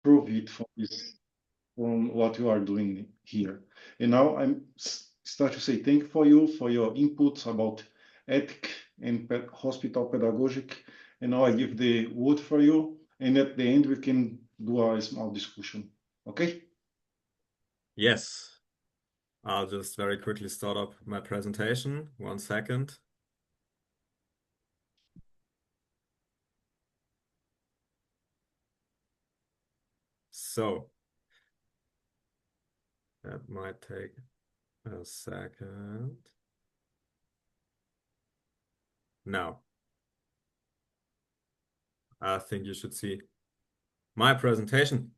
profit from this, from what you are doing here. And now I'm start to say thank you for your inputs about ethic and hospital pedagogic. And now I give the word for you. And at the end, we can do a small discussion. Okay? Yes, I'll just very quickly start up my presentation. 1 second. So, that might take a second. Now, I think you should see my presentation.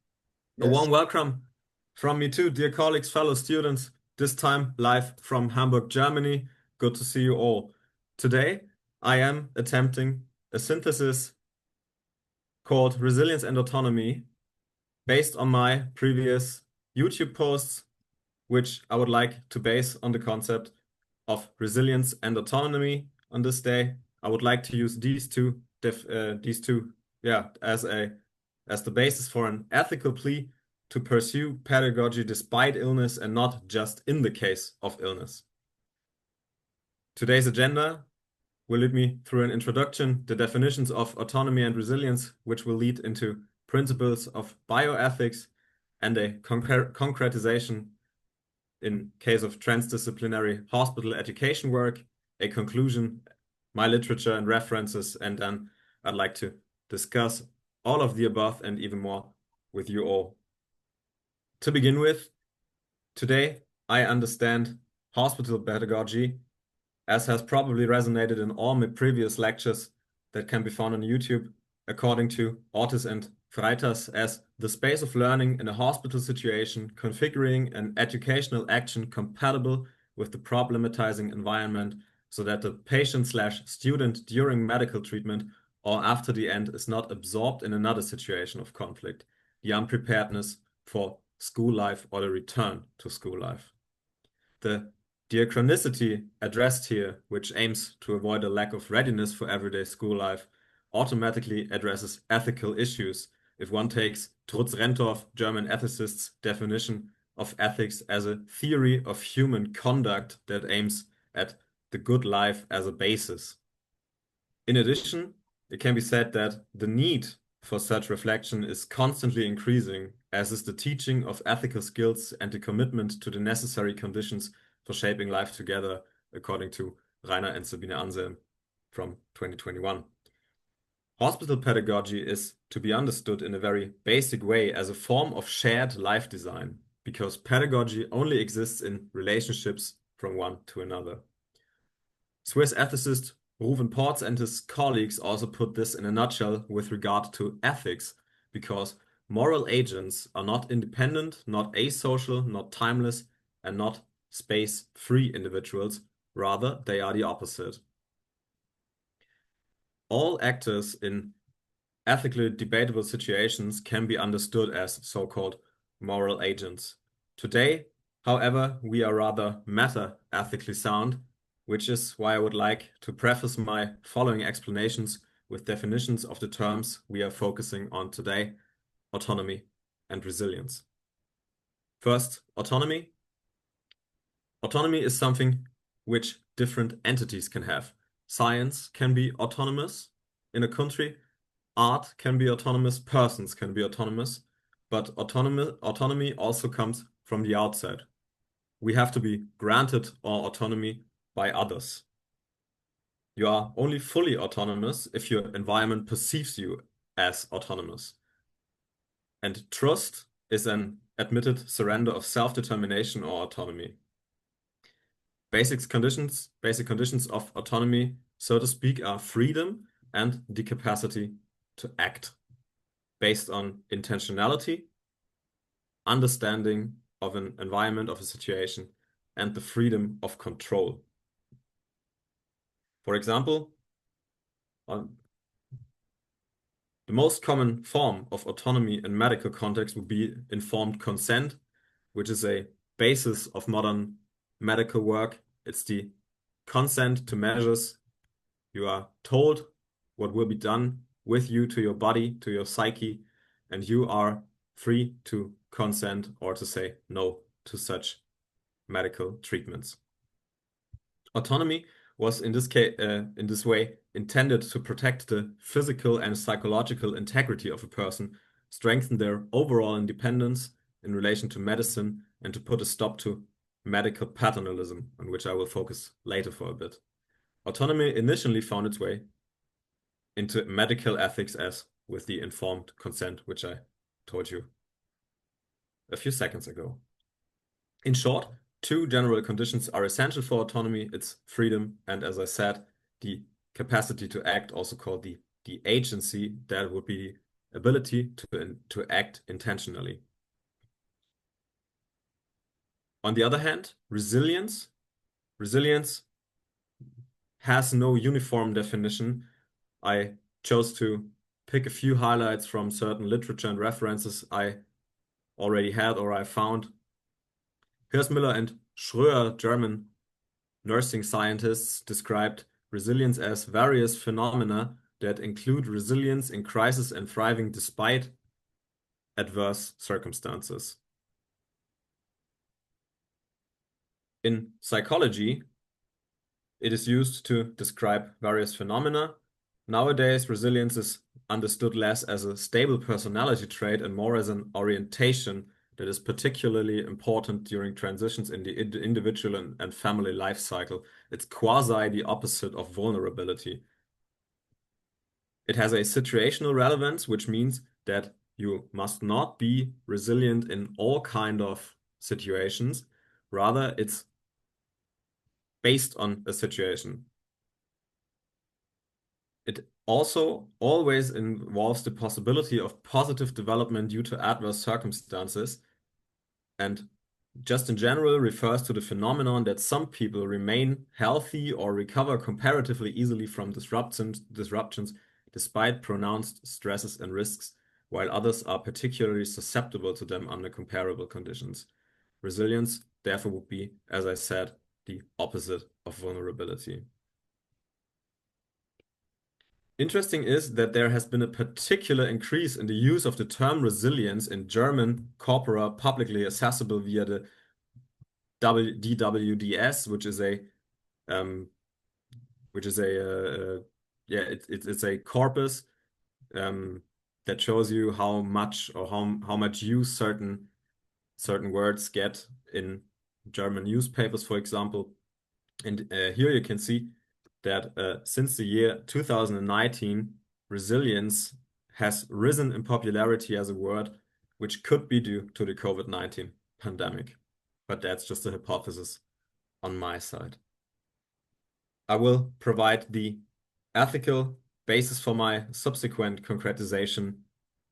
A Yes. warm welcome from me too, dear colleagues, fellow students, this time live from Hamburg, Germany. Good to see you all. Today, I am attempting a synthesis called Resilience and Autonomy based on my previous YouTube posts, which I would like to base on the concept of resilience and autonomy on this day. I would like to use these two, as the basis for an ethical plea to pursue pedagogy despite illness and not just in the case of illness. Today's agenda will lead me through an introduction, the definitions of autonomy and resilience, which will lead into principles of bioethics and a concretization in case of transdisciplinary hospital education work, a conclusion, my literature and references, and then I'd like to discuss all of the above and even more with you all. To begin with, today I understand hospital pedagogy, as has probably resonated in all my previous lectures that can be found on YouTube, according to Ortiz and Freitas, as the space of learning in a hospital situation, configuring an educational action compatible with the problematizing environment so that the patient/student during medical treatment or after the end is not absorbed in another situation of conflict, the unpreparedness for school life or the return to school life. The diachronicity addressed here, which aims to avoid a lack of readiness for everyday school life, automatically addresses ethical issues if one takes Trutz Rentorf, German ethicist's definition of ethics as a theory of human conduct that aims at the good life as a basis. In addition, it can be said that the need for such reflection is constantly increasing, as is the teaching of ethical skills and the commitment to the necessary conditions for shaping life together, according to Rainer and Sabine Anselm from 2021. Hospital pedagogy is to be understood in a very basic way as a form of shared life design, because pedagogy only exists in relationships from one to another. Swiss ethicist Ruven Ports and his colleagues also put this in a nutshell with regard to ethics, because moral agents are not independent, not asocial, not timeless, and not space-free individuals. Rather, they are the opposite. All actors in ethically debatable situations can be understood as so-called moral agents. Today, however, we are rather meta-ethically sound, which is why I would like to preface my following explanations with definitions of the terms we are focusing on today: autonomy and resilience. First, autonomy. Autonomy is something which different entities can have. Science can be autonomous in a country, art can be autonomous, persons can be autonomous, but autonomy also comes from the outside. We have to be granted our autonomy by others. You are only fully autonomous if your environment perceives you as autonomous. And trust is an admitted surrender of self-determination or autonomy. Basic conditions of autonomy, so to speak, are freedom and the capacity to act based on intentionality, understanding of an environment, of a situation, and the freedom of control. For example, the most common form of autonomy in medical context would be informed consent, which is a basis of modern medical work. It's the consent to measures. You are told what will be done with you, to your body, to your psyche, and you are free to consent or to say no to such medical treatments. Autonomy was in this way intended to protect the physical and psychological integrity of a person, strengthen their overall independence in relation to medicine, and to put a stop to medical paternalism, on which I will focus later for a bit. Autonomy initially found its way into medical ethics as with the informed consent, which I told you a few seconds ago. In short, two general conditions are essential for autonomy. It's freedom and, as I said, the capacity to act, also called the agency. That would be the ability to act intentionally. On the other hand, resilience has no uniform definition. I chose to pick a few highlights from certain literature and references I already had or I found. Hirschmüller and Schröer, German nursing scientists, described resilience as various phenomena that include resilience in crisis and thriving despite adverse circumstances. In psychology, it is used to describe various phenomena. Nowadays, resilience is understood less as a stable personality trait and more as an orientation that is particularly important during transitions in the individual and family life cycle. It's quasi the opposite of vulnerability. It has a situational relevance, which means that you must not be resilient in all kind of situations. Rather, it's based on a situation. It also always involves the possibility of positive development due to adverse circumstances, and just in general refers to the phenomenon that some people remain healthy or recover comparatively easily from disruptions despite pronounced stresses and risks, while others are particularly susceptible to them under comparable conditions. Resilience, therefore, would be, as I said, the opposite of vulnerability. Interesting is that there has been a particular increase in the use of the term resilience in German corpora publicly accessible via the DWDS, which is a it's a corpus that shows you how much or how much use certain words get in German newspapers, for example. And here you can see that since the year 2019, resilience has risen in popularity as a word, which could be due to the COVID-19 pandemic. But that's just a hypothesis on my side. I will provide the ethical basis for my subsequent concretization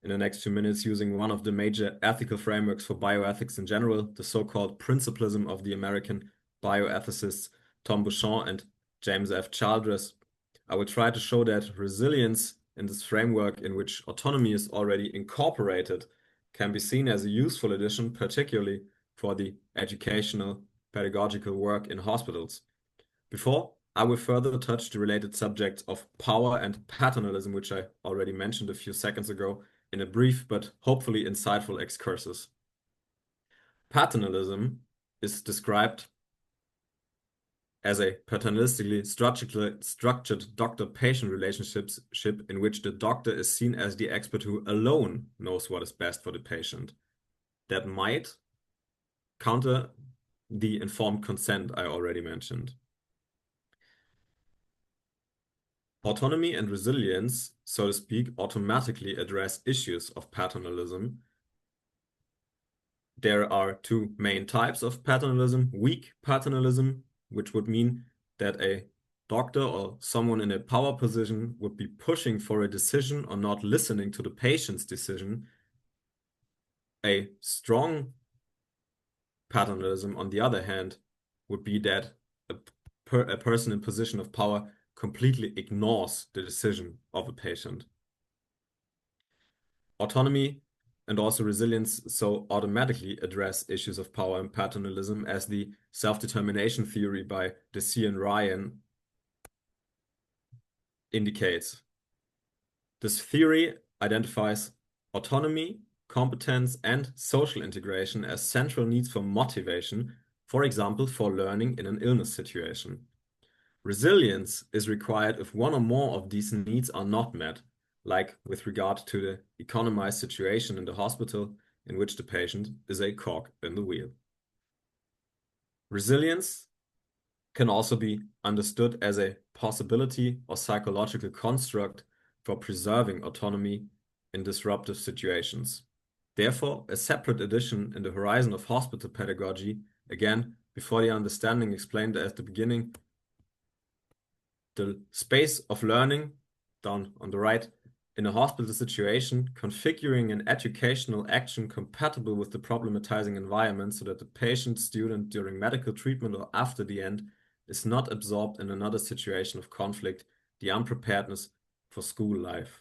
in the next 2 minutes using one of the major ethical frameworks for bioethics in general, the so-called principlism of the American bioethicists Tom Bouchon and James F. Childress. I will try to show that resilience in this framework, in which autonomy is already incorporated, can be seen as a useful addition, particularly for the educational pedagogical work in hospitals. Before I will further touch the related subjects of power and paternalism, which I already mentioned a few seconds ago, in a brief but hopefully insightful excursus. Paternalism is described as a paternalistically structured doctor-patient relationship in which the doctor is seen as the expert who alone knows what is best for the patient. That might counter the informed consent I already mentioned. Autonomy and resilience, so to speak, automatically address issues of paternalism. There are two main types of paternalism: weak paternalism, which would mean that a doctor or someone in a power position would be pushing for a decision or not listening to the patient's decision. A strong paternalism, on the other hand, would be that a person in position of power completely ignores the decision of a patient. Autonomy and also resilience so automatically address issues of power and paternalism, as the self-determination theory by Deci and Ryan indicates. This theory identifies autonomy competence, and social integration as central needs for motivation, for example, for learning in an illness situation. Resilience is required if one or more of these needs are not met, like with regard to the economized situation in the hospital in which the patient is a cog in the wheel. Resilience can also be understood as a possibility or psychological construct for preserving autonomy in disruptive situations. Therefore, a separate edition in the horizon of hospital pedagogy, again, before the understanding explained at the beginning, the space of learning, down on the right, in a hospital situation, configuring an educational action compatible with the problematizing environment so that the patient, student during medical treatment or after the end is not absorbed in another situation of conflict, the unpreparedness for school life.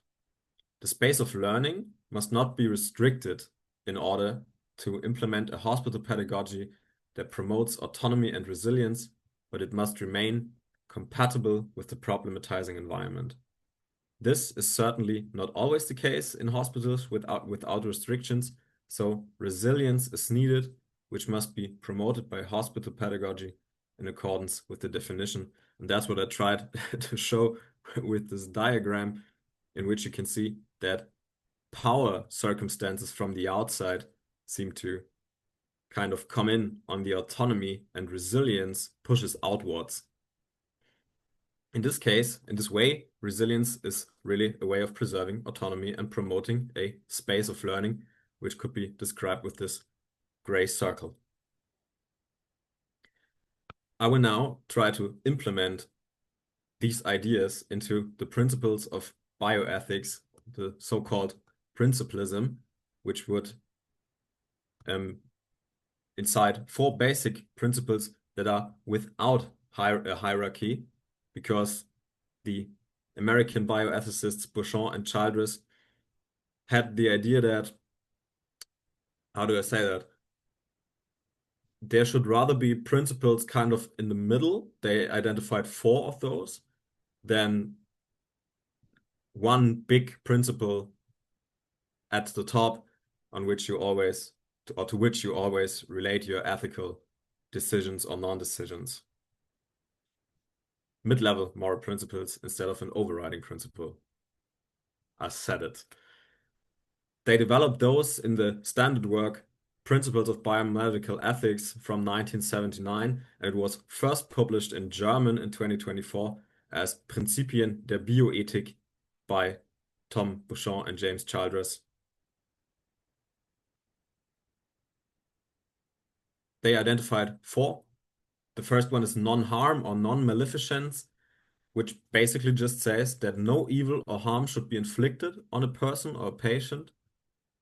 The space of learning must not be restricted in order to implement a hospital pedagogy that promotes autonomy and resilience, but it must remain compatible with the problematizing environment. This is certainly not always the case in hospitals without restrictions, so resilience is needed, which must be promoted by hospital pedagogy in accordance with the definition. And that's what I tried to show with this diagram, in which you can see that power circumstances from the outside seem to kind of come in on the autonomy, and resilience pushes outwards. In this case, in this way, resilience is really a way of preserving autonomy and promoting a space of learning, which could be described with this gray circle. I will now try to implement these ideas into the principles of bioethics, the so-called principlism, which would incite 4 basic principles that are without a hierarchy, because the American bioethicists Bouchon and Childress had the idea that, how do I say that? There should rather be principles kind of in the middle. They identified 4 of those, than one big principle at the top on which you always, or to which you always relate your ethical decisions or non-decisions. Mid-level moral principles instead of an overriding principle. I said it. They developed those in the standard work Principles of Biomedical Ethics from 1979, and it was first published in German in 2024 as Prinzipien der Bioethik by Tom Bouchon and James Childress. They identified 4. The first one is non-harm or non-maleficence, which basically just says that no evil or harm should be inflicted on a person or a patient.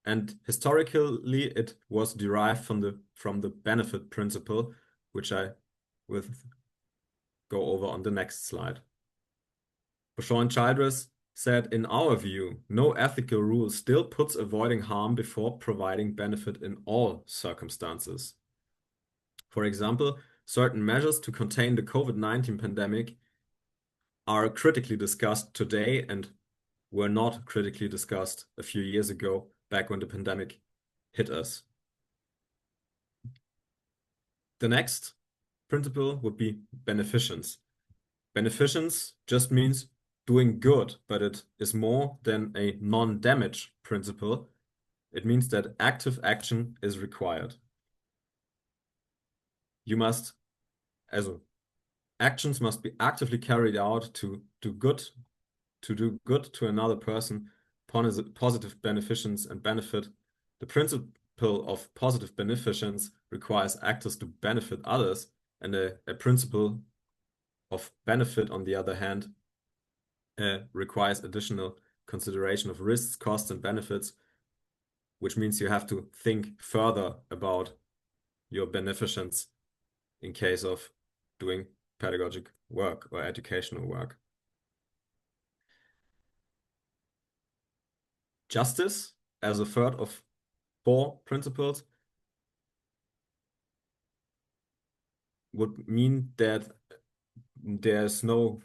And historically, it was derived from the benefit principle, which I will go over on the next slide. Bouchon and Childress said, in our view, no ethical rule still puts avoiding harm before providing benefit in all circumstances. For example, certain measures to contain the COVID-19 pandemic are critically discussed today and were not critically discussed a few years ago, back when the pandemic hit us. The next principle would be beneficence. Beneficence just means doing good, but it is more than a non-damage principle. It means that active action is required. Actions must be actively carried out to do good to another person, positive beneficence and benefit. The principle of positive beneficence requires actors to benefit others, and a principle of benefit, on the other hand, requires additional consideration of risks, costs, and benefits, which means you have to think further about your beneficence in case of doing pedagogic work or educational work. Justice, as a third of 4 principles, would mean that there's no,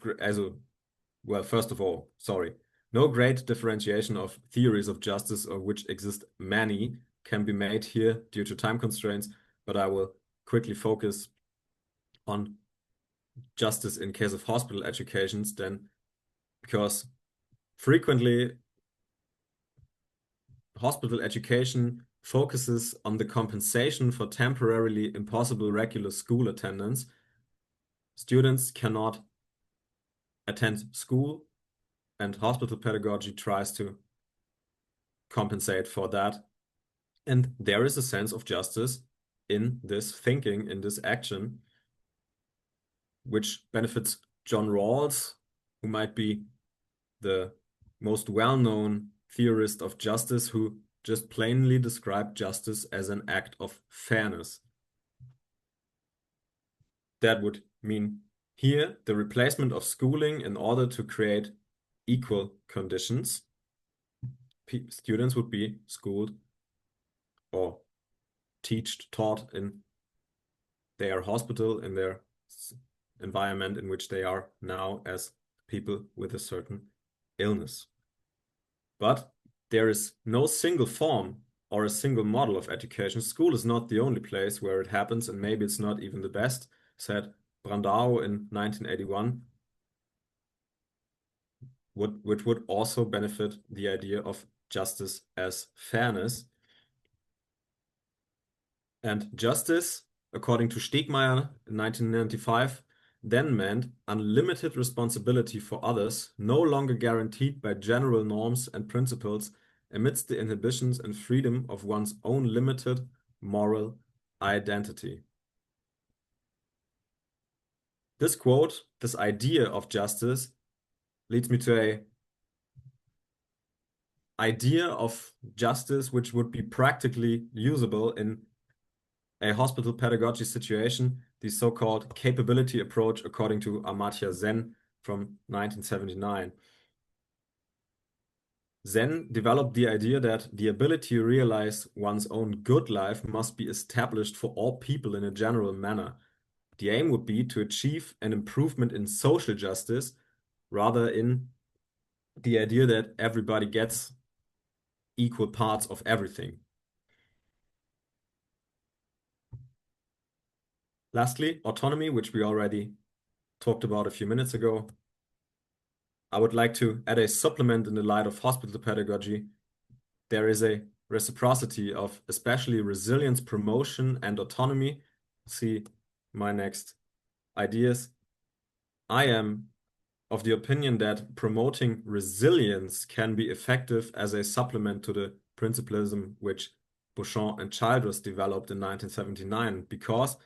well, first of all, sorry, No great differentiation of theories of justice, of which exist many, can be made here due to time constraints, but I will quickly focus on justice in case of hospital educations then, because frequently hospital education focuses on the compensation for temporarily impossible regular school attendance. Students cannot attend school, and hospital pedagogy tries to compensate for that. And there is a sense of justice in this thinking, in this action, which benefits John Rawls, who might be the most well-known theorist of justice, who just plainly described justice as an act of fairness. That would mean here the replacement of schooling in order to create equal conditions. Students would be schooled or taught in their hospital, in their environment in which they are now as people with a certain illness. But there is no single form or a single model of education. School is not the only place where it happens, and maybe it's not even the best, said Brandao in 1981, which would also benefit the idea of justice as fairness. And justice, according to Stegmaier in 1995, then meant unlimited responsibility for others, no longer guaranteed by general norms and principles amidst the inhibitions and freedom of one's own limited moral identity. This quote, this idea of justice, leads me to an idea of justice which would be practically usable in a hospital pedagogy situation, the so-called capability approach according to Amartya Sen from 1979. Sen developed the idea that the ability to realize one's own good life must be established for all people in a general manner. The aim would be to achieve an improvement in social justice rather in the idea that everybody gets equal parts of everything. Lastly, autonomy, which we already talked about a few minutes ago. I would like to add a supplement in the light of hospital pedagogy. There is a reciprocity of especially resilience, promotion, and autonomy. See my next ideas. I am of the opinion that promoting resilience can be effective as a supplement to the principlism which Beauchamp and Childress developed in 1979, because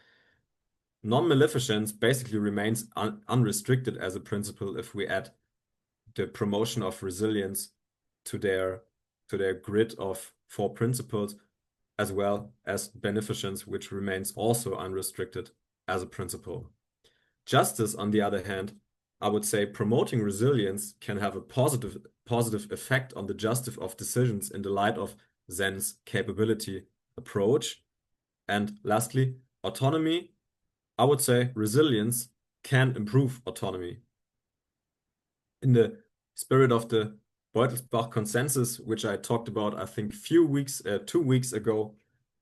non-maleficence basically remains unrestricted as a principle if we add the promotion of resilience to their grid of 4 principles, as well as beneficence, which remains also unrestricted as a principle. Justice, on the other hand, I would say promoting resilience can have a positive effect on the justice of decisions in the light of Sen's capability approach. And lastly, autonomy. I would say resilience can improve autonomy. In the spirit of the Beutelsbach consensus, which I talked about, I think 2 weeks ago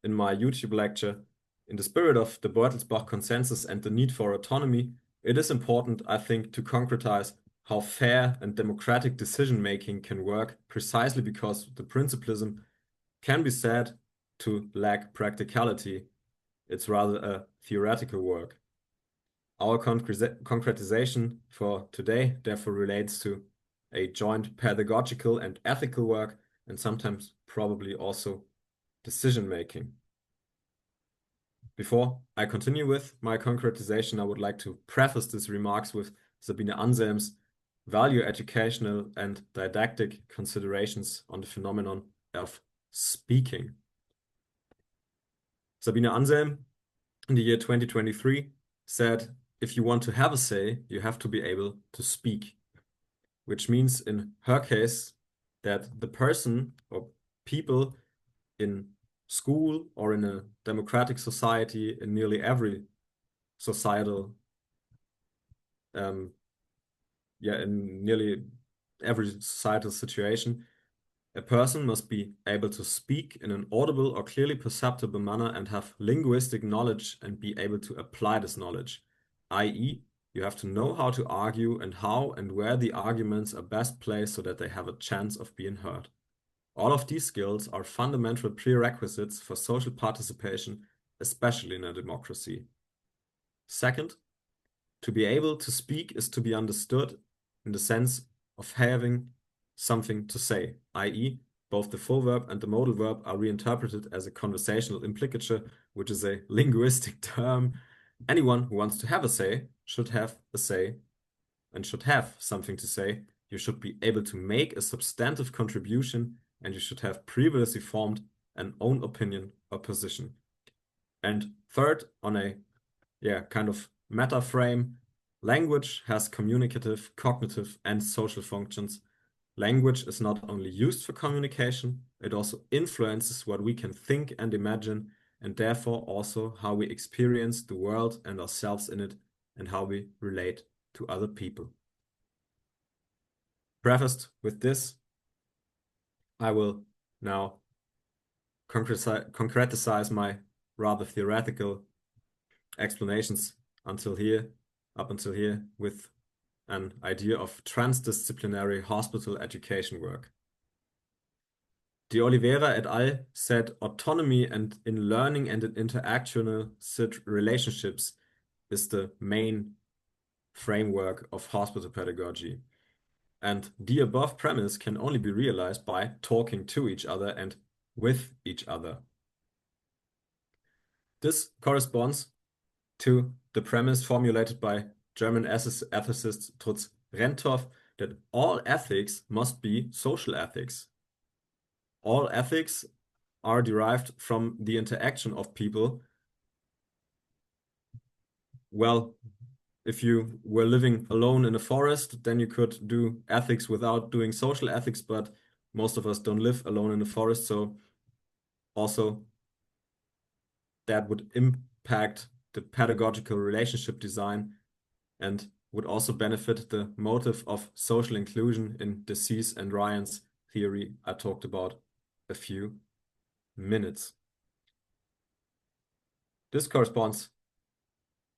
in my YouTube lecture, in the spirit of the Beutelsbach consensus and the need for autonomy, it is important, I think, to concretize how fair and democratic decision-making can work, precisely because the principlism can be said to lack practicality. It's rather a theoretical work. Our concretization for today therefore relates to a joint pedagogical and ethical work, and sometimes probably also decision-making. Before I continue with my concretization, I would like to preface these remarks with Sabine Anselm's value educational and didactic considerations on the phenomenon of speaking. Sabine Anselm, in the year 2023, said, if you want to have a say, you have to be able to speak, which means in her case that the person or people in school or in a democratic society, in nearly every societal, in nearly every societal situation, a person must be able to speak in an audible or clearly perceptible manner and have linguistic knowledge and be able to apply this knowledge, i.e., you have to know how to argue and how and where the arguments are best placed so that they have a chance of being heard. All of these skills are fundamental prerequisites for social participation, especially in a democracy. Second, to be able to speak is to be understood in the sense of having something to say, i.e., both the full verb and the modal verb are reinterpreted as a conversational implicature, which is a linguistic term. Anyone who wants to have a say should have a say and should have something to say. You should be able to make a substantive contribution and you should have previously formed an own opinion or position. And third, on a kind of meta frame, language has communicative, cognitive, and social functions. Language is not only used for communication, it also influences what we can think and imagine, and therefore also how we experience the world and ourselves in it, and how we relate to other people. Prefaced with this, I will now concretize my rather theoretical explanations up until here, with an idea of transdisciplinary hospital education work. De Oliveira et al. Said autonomy and in learning and in interactional relationships is the main framework of hospital pedagogy. And the above premise can only be realized by talking to each other and with each other. This corresponds to the premise formulated by German ethicist Trutz Rentoff that all ethics must be social ethics. All ethics are derived from the interaction of people. Well, if you were living alone in a forest, then you could do ethics without doing social ethics, but most of us don't live alone in the forest, so also that would impact the pedagogical relationship design and would also benefit the motive of social inclusion in Decies and Ryan's theory I talked about a few minutes. This corresponds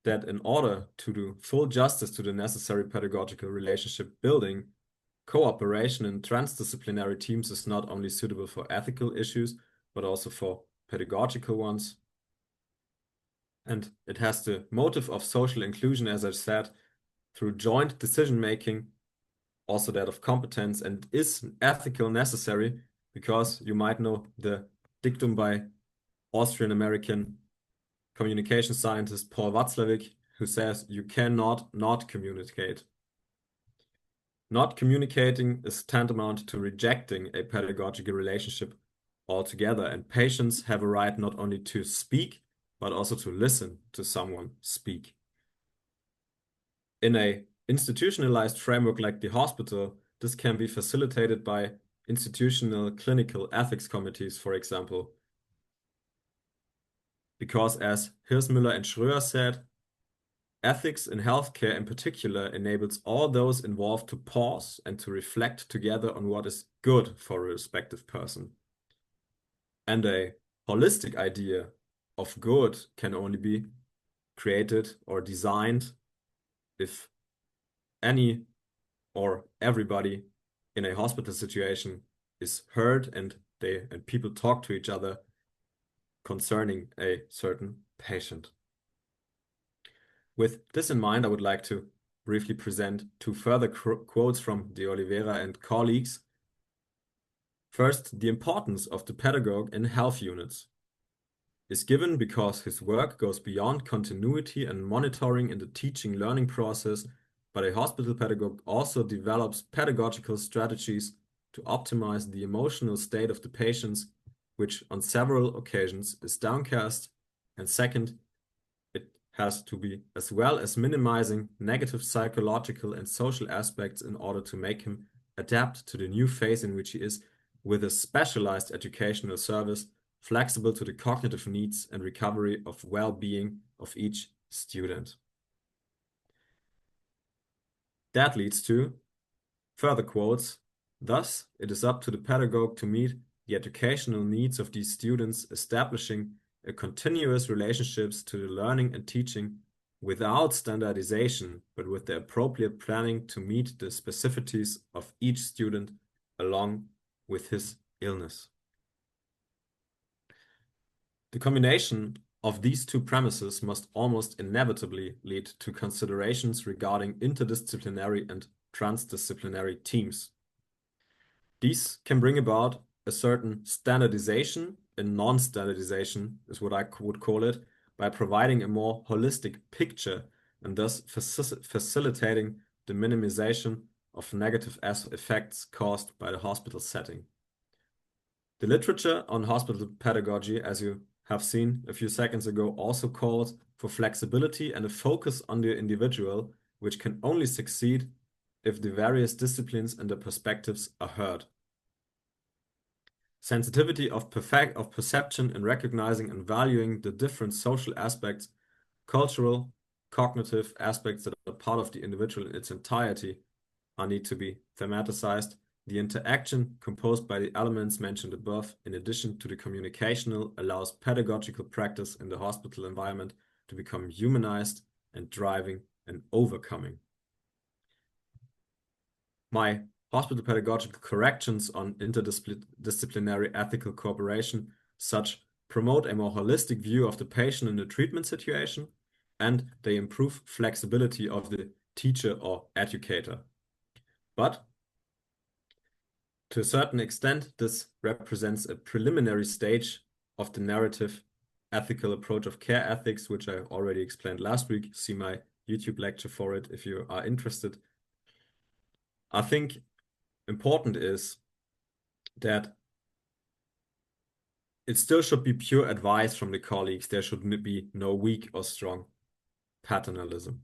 that in order to do full justice to the necessary pedagogical relationship building, cooperation in transdisciplinary teams is not only suitable for ethical issues, but also for pedagogical ones. And it has the motive of social inclusion, as I said, through joint decision-making, also that of competence, and is ethical necessary because you might know the dictum by Austrian-American communication scientist Paul Watzlawick, who says you cannot not communicate. Not communicating is tantamount to rejecting a pedagogical relationship altogether, and patients have a right not only to speak, but also to listen to someone speak. In a institutionalized framework like the hospital, this can be facilitated by institutional clinical ethics committees, for example. Because as Hirsmüller and Schröer said, ethics in healthcare in particular enables all those involved to pause and to reflect together on what is good for a respective person. And a holistic idea of good can only be created or designed if any or everybody in a hospital situation is heard and people talk to each other concerning a certain patient. With this in mind, I would like to briefly present two further quotes from De Oliveira and colleagues. First, the importance of the pedagogue in health units is given because his work goes beyond continuity and monitoring in the teaching-learning process, but a hospital pedagogue also develops pedagogical strategies to optimize the emotional state of the patients, which on several occasions is downcast. And second, it has to be as well as minimizing negative psychological and social aspects in order to make him adapt to the new phase in which he is with a specialized educational service flexible to the cognitive needs and recovery of well-being of each student. That leads to Further quotes, thus, it is up to the pedagogue to meet the educational needs of these students, establishing a continuous relationships to the learning and teaching without standardization, but with the appropriate planning to meet the specificities of each student along with his illness. The combination of these two premises must almost inevitably lead to considerations regarding interdisciplinary and transdisciplinary teams. These can bring about a certain standardization and non-standardization, is what I would call it, by providing a more holistic picture and thus facilitating the minimization of negative effects caused by the hospital setting. The literature on hospital pedagogy, as you have seen a few seconds ago, also calls for flexibility and a focus on the individual, which can only succeed if the various disciplines and their perspectives are heard. Sensitivity of perception in recognizing and valuing the different social aspects, cultural, cognitive aspects that are part of the individual in its entirety need to be thematized. The interaction composed by the elements mentioned above, in addition to the communicational, allows pedagogical practice in the hospital environment to become humanized and driving and overcoming. My hospital pedagogical corrections on interdisciplinary ethical cooperation such promote a more holistic view of the patient in the treatment situation, and they improve flexibility of the teacher or educator. But to a certain extent, this represents a preliminary stage of the narrative ethical approach of care ethics, which I already explained last week. See my YouTube lecture for it if you are interested. I think important is that it still should be pure advice from the colleagues. There should be no weak or strong paternalism.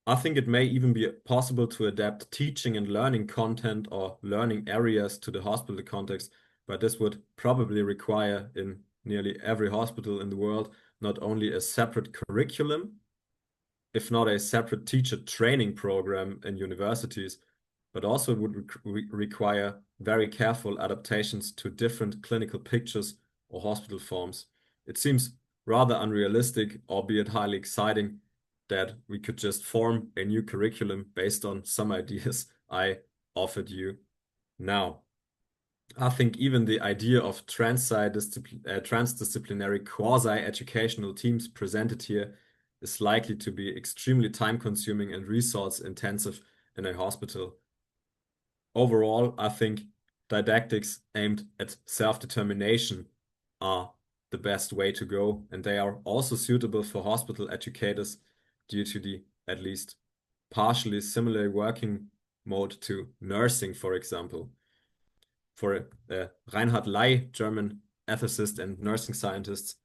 I think it may even be possible to adapt teaching and learning content or learning areas to the hospital context, but this would probably require in nearly every hospital in the world not only a separate curriculum, if not a separate teacher training program in universities, but also would require very careful adaptations to different clinical pictures or hospital forms. It seems rather unrealistic, albeit highly exciting, that we could just form a new curriculum based on some ideas I offered you now. I think even the idea of transdisciplinary quasi-educational teams presented here is likely to be extremely time-consuming and resource-intensive in a hospital. Overall, I think didactics aimed at self-determination are the best way to go, and they are also suitable for hospital educators due to the at least partially similar working mode to nursing, for example. For Reinhard Ley, German ethicist and nursing scientist,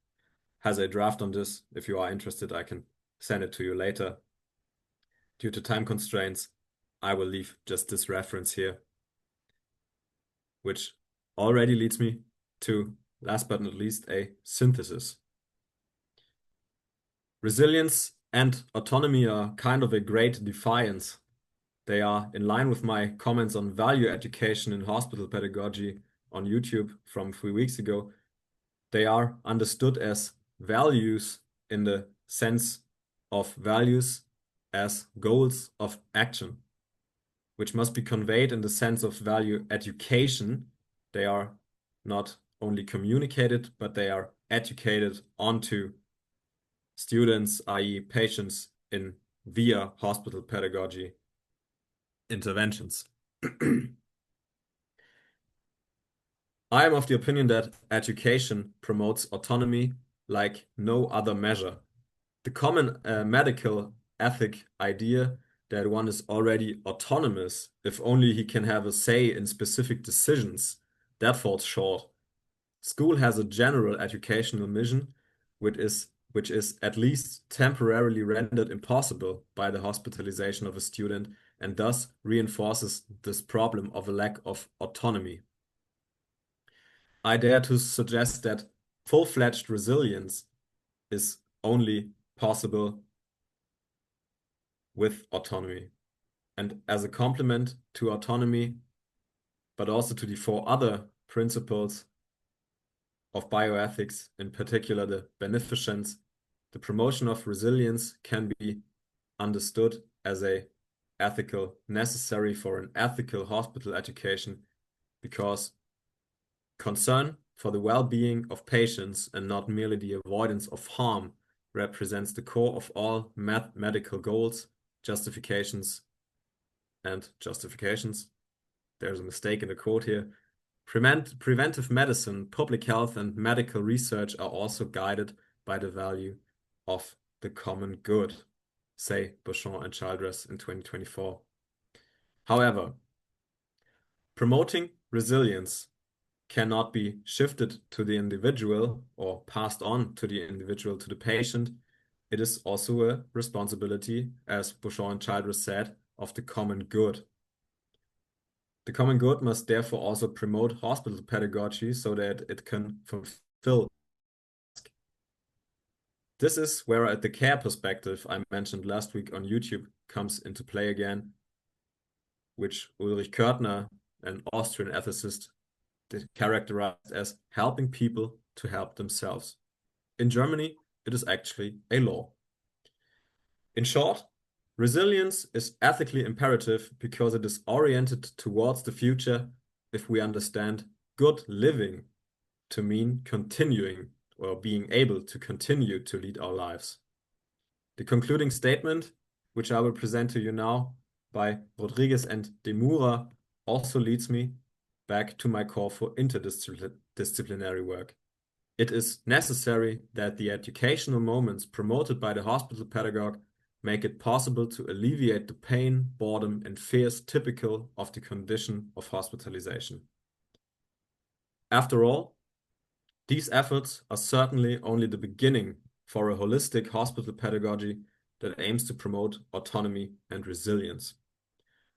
has a draft on this. If you are interested, I can send it to you later. Due to time constraints, I will leave just this reference here, which already leads me to, last but not least, a synthesis. Resilience and autonomy are kind of a great defiance. They are in line with my comments on value education in hospital pedagogy on YouTube from 3 weeks ago. They are understood as values in the sense of values as goals of action, which must be conveyed in the sense of value education. They are not only communicated, but they are educated onto students, i.e. patients, in via hospital pedagogy interventions. I am of the opinion that education promotes autonomy like no other measure. The common medical ethic idea that one is already autonomous if only he can have a say in specific decisions, that falls short. School has a general educational mission, which is at least temporarily rendered impossible by the hospitalization of a student, and thus reinforces this problem of a lack of autonomy. I dare to suggest that full-fledged resilience is only possible with autonomy. and as a complement to autonomy, but also to the 4 other principles of bioethics, in particular the beneficence, the promotion of resilience can be understood as a ethical necessary for an ethical hospital education, because concern for the well-being of patients and not merely the avoidance of harm represents the core of all medical goals, justifications. There's a mistake in the quote here. Preventive medicine, public health, and medical research are also guided by the value of the common good, say Beauchamp and Childress in 2024. However, promoting resilience cannot be shifted to the individual or passed on to the individual, to the patient. It is also a responsibility, as Beauchamp and Childress said, of the common good. The common good must therefore also promote hospital pedagogy so that it can fulfill. This is where the care perspective I mentioned last week on YouTube comes into play again, which Ulrich Körtner, an Austrian ethicist, characterized as helping people to help themselves. In Germany, it is actually a law. In short, resilience is ethically imperative because it is oriented towards the future if we understand good living to mean continuing or being able to continue to lead our lives. The concluding statement, which I will present to you now by Rodriguez and Demura, also leads me back to my call for interdisciplinary work. It is necessary that the educational moments promoted by the hospital pedagogue make it possible to alleviate the pain, boredom, and fears typical of the condition of hospitalization. After all, these efforts are certainly only the beginning for a holistic hospital pedagogy that aims to promote autonomy and resilience.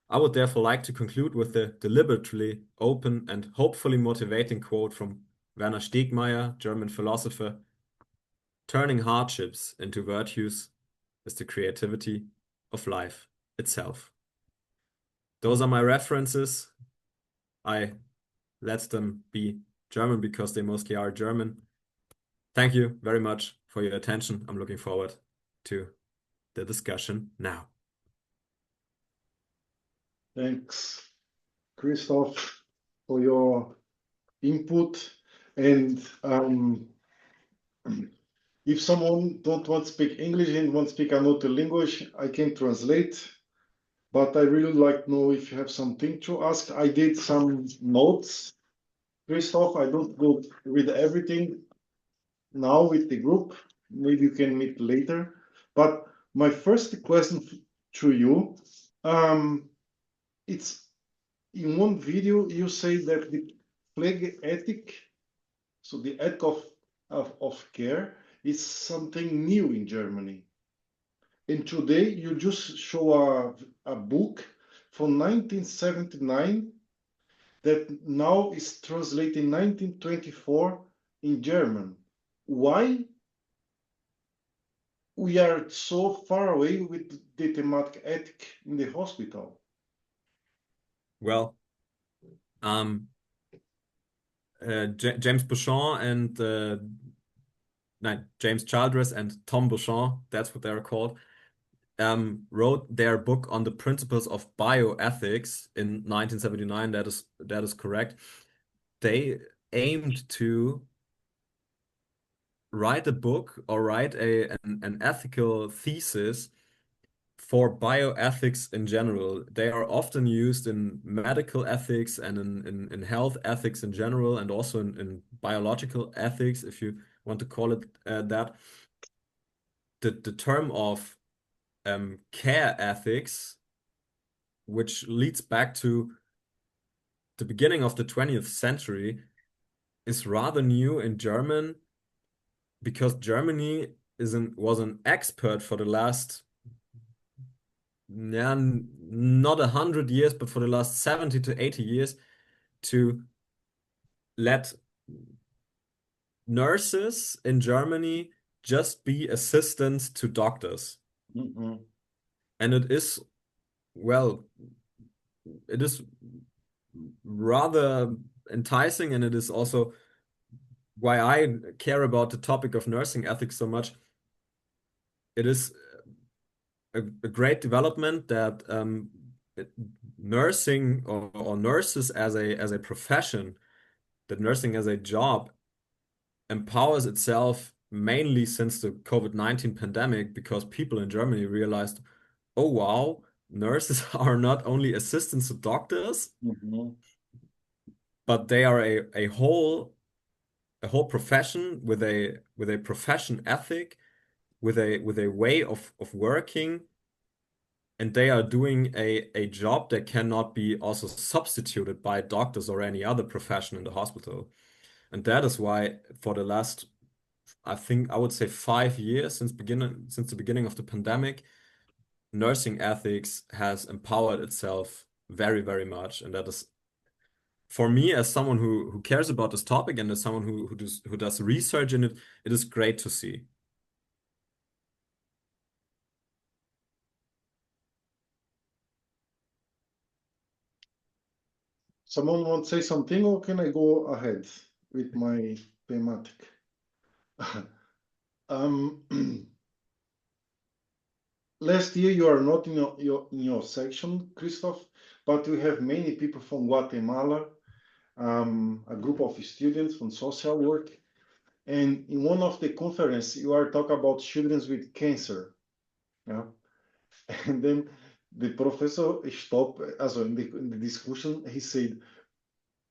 I would therefore like to conclude with a deliberately open and hopefully motivating quote from Werner Stegmaier, German philosopher: "Turning hardships into virtues is the creativity of life itself." Those are my references. I let them be German because they mostly are German. Thank you very much for your attention. I'm looking forward to the discussion now. Thanks, Christoph, for your input. And if someone don't want to speak English and want to speak another language, I can translate. But I really like to know if you have something to ask. I did some notes, Christoph. I don't go read everything now with the group. Maybe you can meet later. But my first question to you, it's in one video you say that the plague ethic, so the ethic of care, is something new in Germany. And today you just show a book from 1979 that now is translated in 1924 in German. Why we are so far away with the thematic ethic in the hospital? Well, James Beauchamp and James Childress and Tom Beauchamp, that's what they're called, wrote their book on the principles of bioethics in 1979. That is correct. They aimed to write a book or write an ethical thesis for bioethics in general. They are often used in medical ethics and in health ethics in general, and also in biological ethics, if you want to call it that. The term of care ethics, which leads back to the beginning of the 20th century, is rather new in German, because Germany was an expert for the last not 100 years, but for the last 70 to 80 years, to let nurses in Germany just be assistants to doctors. Mm-hmm. And it is well, it is rather enticing, and it is also why I care about the topic of nursing ethics so much. It is a great development that nursing or nurses as a profession, that nursing as a job empowers itself mainly since the COVID-19 pandemic, because people in Germany realized, oh wow, nurses are not only assistants to doctors, but they are a whole profession with a profession ethic, with a way of working, and they are doing a job that cannot be also substituted by doctors or any other profession in the hospital. And that is why for the last, I think I would say 5 years since the beginning of the pandemic, nursing ethics has empowered itself very, very much. And that is, for me, as someone who cares about this topic and as someone who does research in it, it is great to see. Someone want to say something, or can I go ahead with my thematic? Last year, you are not in your section, Christoph, but we have many people from Guatemala, a group of students from social work. And in one of the conference, you are talking about children with cancer. Yeah. And then the professor stopped, also in the discussion, he said,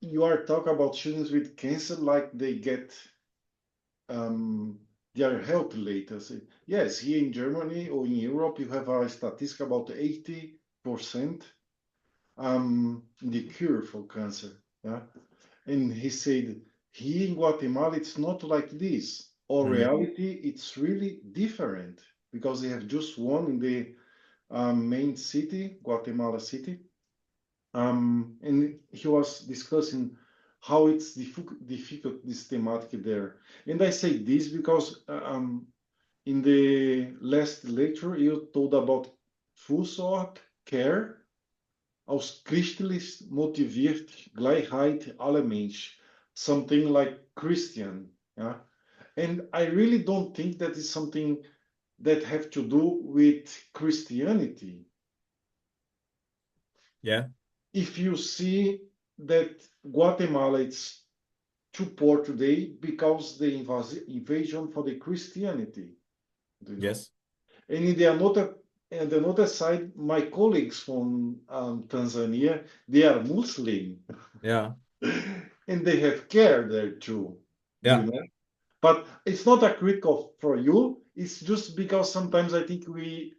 you are talking about children with cancer like they get their health later. Say, yes, here in Germany or in Europe, you have a statistic about 80% the cure for cancer. Yeah. And he said, here in Guatemala, it's not like this. Or reality, it's really different because they have just one in the main city, Guatemala City. And he was discussing how it's difficult, this thematic there. And I say this because in the last lecture, you told about Voorzorg, care, als christelijk motiviert Gleichheit alle Mensch, something like Christian. Yeah? And I really don't think that is something that have to do with Christianity. Yeah. If you see that Guatemala is too poor today because the invasion for the Christianity. Do you know? Yes. And on the other side, my colleagues from Tanzania, they are Muslim. Yeah. And they have care there too. Do Yeah. you know? But it's not a critique for you. It's just because sometimes I think we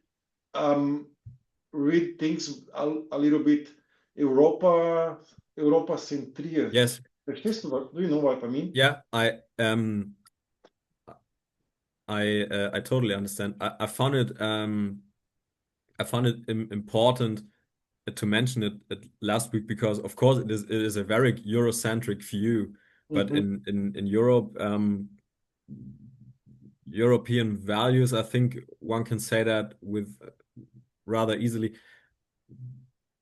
read things a little bit Europa centric. Yes. Do you know what I mean? Yeah. I totally understand. I found it important to mention it last week because of course it is a very Eurocentric view, but in Europe, European values, I think one can say that with rather easily.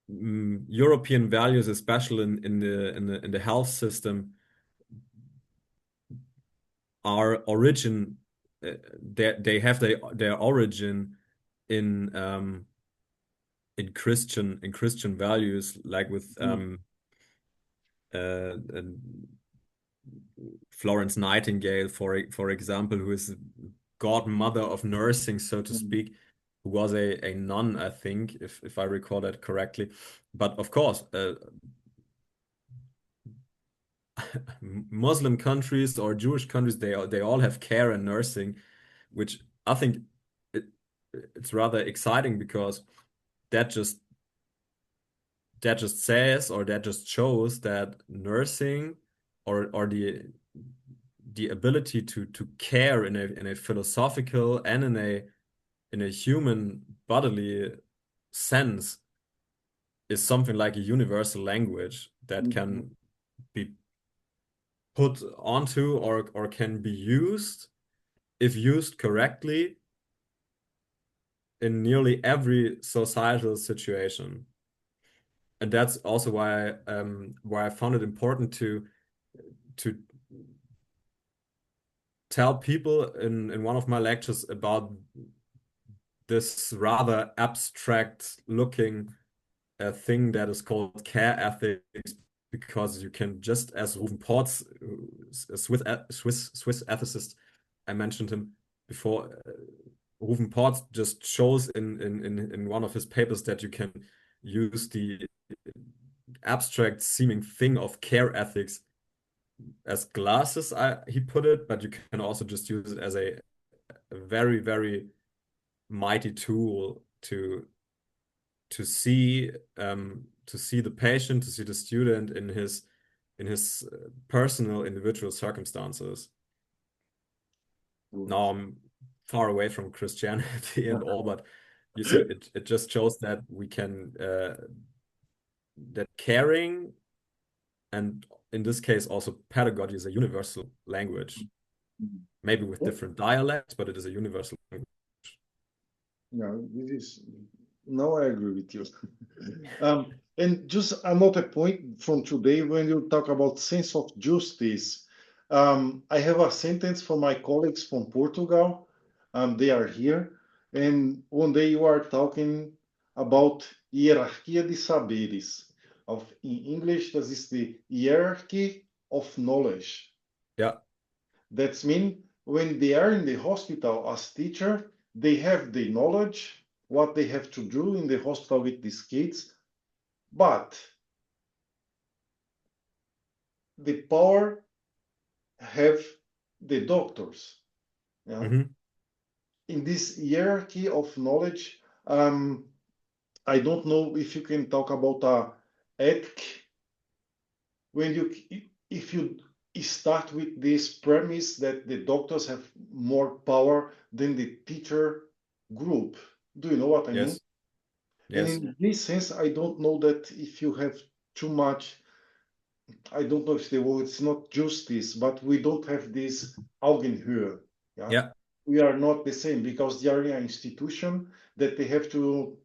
European values, especially in the health system, are they have their origin in Christian values, like with Florence Nightingale, for example, who is godmother of nursing, so to speak, who was a nun, I think, if I recall that correctly. But of course, Muslim countries or Jewish countries, they all have care and nursing, which I think it's rather exciting because that just says, or that just shows that nursing or the ability to care in a philosophical and in a human bodily sense is something like a universal language that can be put onto or can be used, if used correctly, in nearly every societal situation. And that's also why I found it important to tell people in one of my lectures about this rather abstract looking thing that is called care ethics, because you can just, as Ruven Port's a Swiss ethicist, I mentioned him before, Ruven Port just shows in one of his papers that you can use the abstract seeming thing of care ethics as glasses, he put it, but you can also just use it as a very, very mighty tool to see the patient, to see the student in his personal individual circumstances. Now I'm far away from Christianity and all, but you see, it just shows that we can that caring, and in this case also pedagogy, is a universal language, maybe with different dialects, but it is a universal language. Yeah, this is now I agree with you. And just another point from today, when you talk about sense of justice, I have a sentence from my colleagues from Portugal. They are here, and one day you are talking about hierarquia de saberes. In English, that is the hierarchy of knowledge. Yeah. That's mean when they are in the hospital as teacher, they have the knowledge, what they have to do in the hospital with these kids, but the power have the doctors. Yeah? Mm-hmm. In this hierarchy of knowledge, I don't know if you can talk about ethic when if you start with this premise that the doctors have more power than the teacher group. Do you know what I mean? And Yes. in this sense, I don't know that if you have too much, I don't know if the word it's not justice, but we don't have this Augenhöhe. Yeah? Yeah. We are not the same because they are an institution that they have to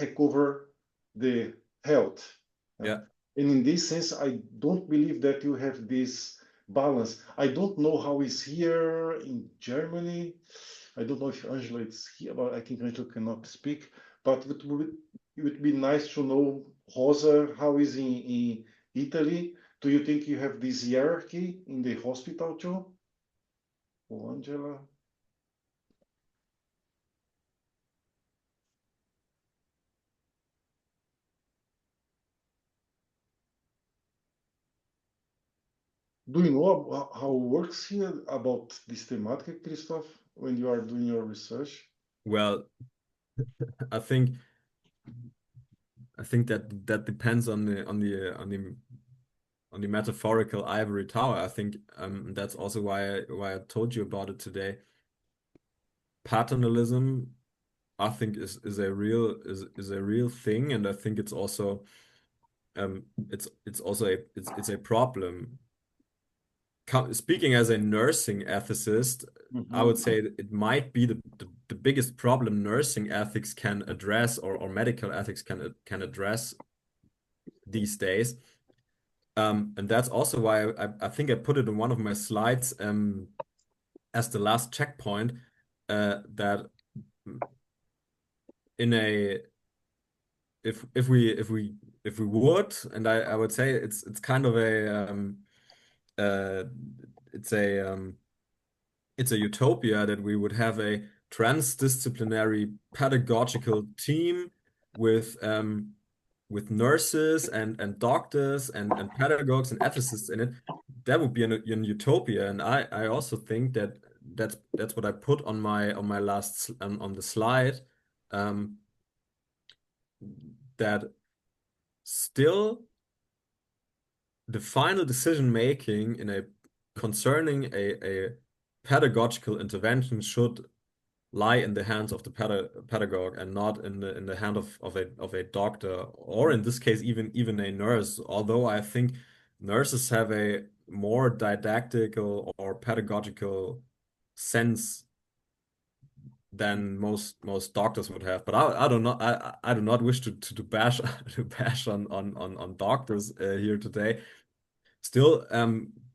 recover the health. Yeah. And in this sense, I don't believe that you have this balance. I don't know how it's here in Germany. I don't know if Angela is here, but I think Angela cannot speak. But it would be nice to know, Rosa, how is in Italy? Do you think you have this hierarchy in the hospital too? Oh, Angela? Do you know how it works here about this thematic, Christoph, when you are doing your research? Well, I think that depends on the metaphorical ivory tower. I think that's also why I told you about it today. Paternalism, I think, is a real thing, and I think it's also it's a problem. Speaking as a nursing ethicist, I would say that it might be the biggest problem nursing ethics can address, or medical ethics can address these days. And that's also why I think I put it in one of my slides as the last checkpoint, that in a if we would, and I would say it's kind of a uh, it's a utopia that we would have a transdisciplinary pedagogical team with nurses and doctors and pedagogues and ethicists in it. That would be an utopia, and I also think that that's what I put on my last on the slide, that still the final decision making in a concerning a pedagogical intervention should lie in the hands of the pedagogue, and not in the hand of a doctor, or in this case even a nurse. Although I think nurses have a more didactical or pedagogical sense than most doctors would have. But I do not I do not wish to bash to bash on doctors here today. Still,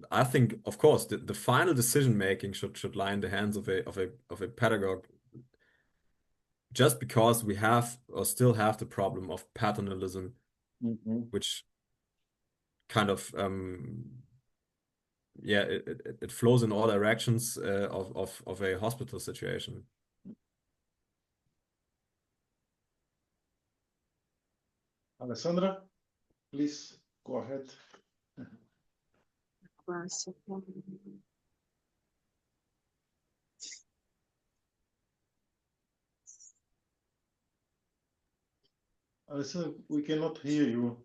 I think, of course, the final decision making should lie in the hands of a pedagogue, just because we have or still have the problem of paternalism, which kind of yeah, it flows in all directions of a hospital situation. Alessandra, please go ahead. Alessandra, we cannot hear you.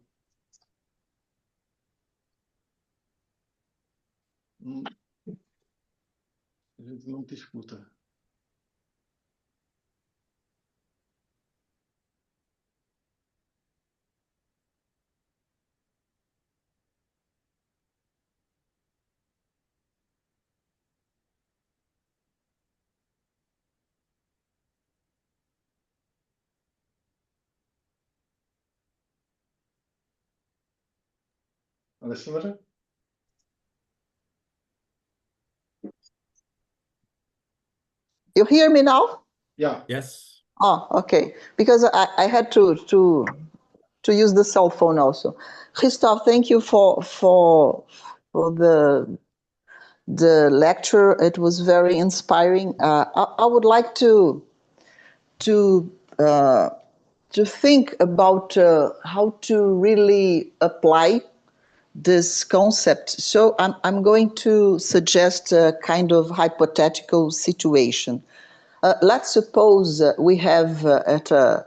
A gente não te escuta. Alessandra? You hear me now? Yeah. Yes. Oh, okay. Because I had to use the cell phone also. Christoph, thank you for the lecture. It was very inspiring. I would like to think about how to really apply this concept. So I'm going to suggest a kind of hypothetical situation. Let's suppose we have at a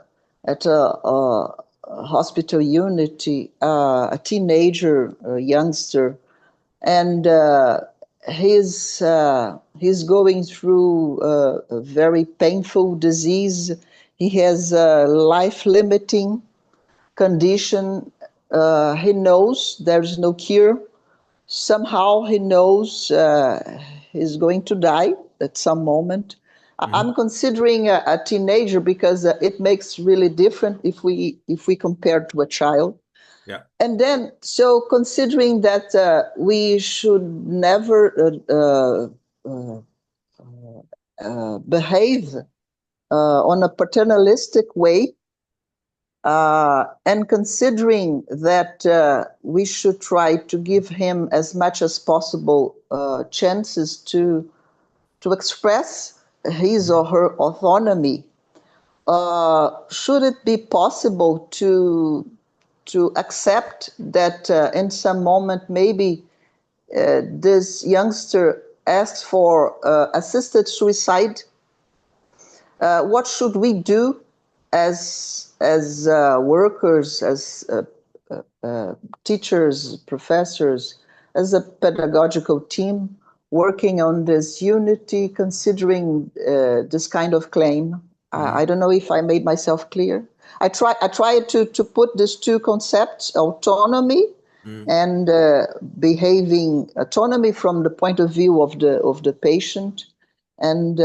hospital unity a teenager, a youngster, and he's going through a very painful disease. He has a life-limiting condition. He knows there's no cure. Somehow he knows he's going to die at some moment. I'm considering a teenager because it makes really different if we compare to a child. Yeah. And then, so considering that we should never behave on a paternalistic way, and considering that we should try to give him as much as possible chances to express his or her autonomy, should it be possible to accept that in some moment maybe this youngster asks for assisted suicide? What should we do as workers, as teachers, professors, as a pedagogical team working on this unity, considering this kind of claim? I don't know if I made myself clear. I tried to put these two concepts, autonomy and behaving, autonomy from the point of view of the patient, and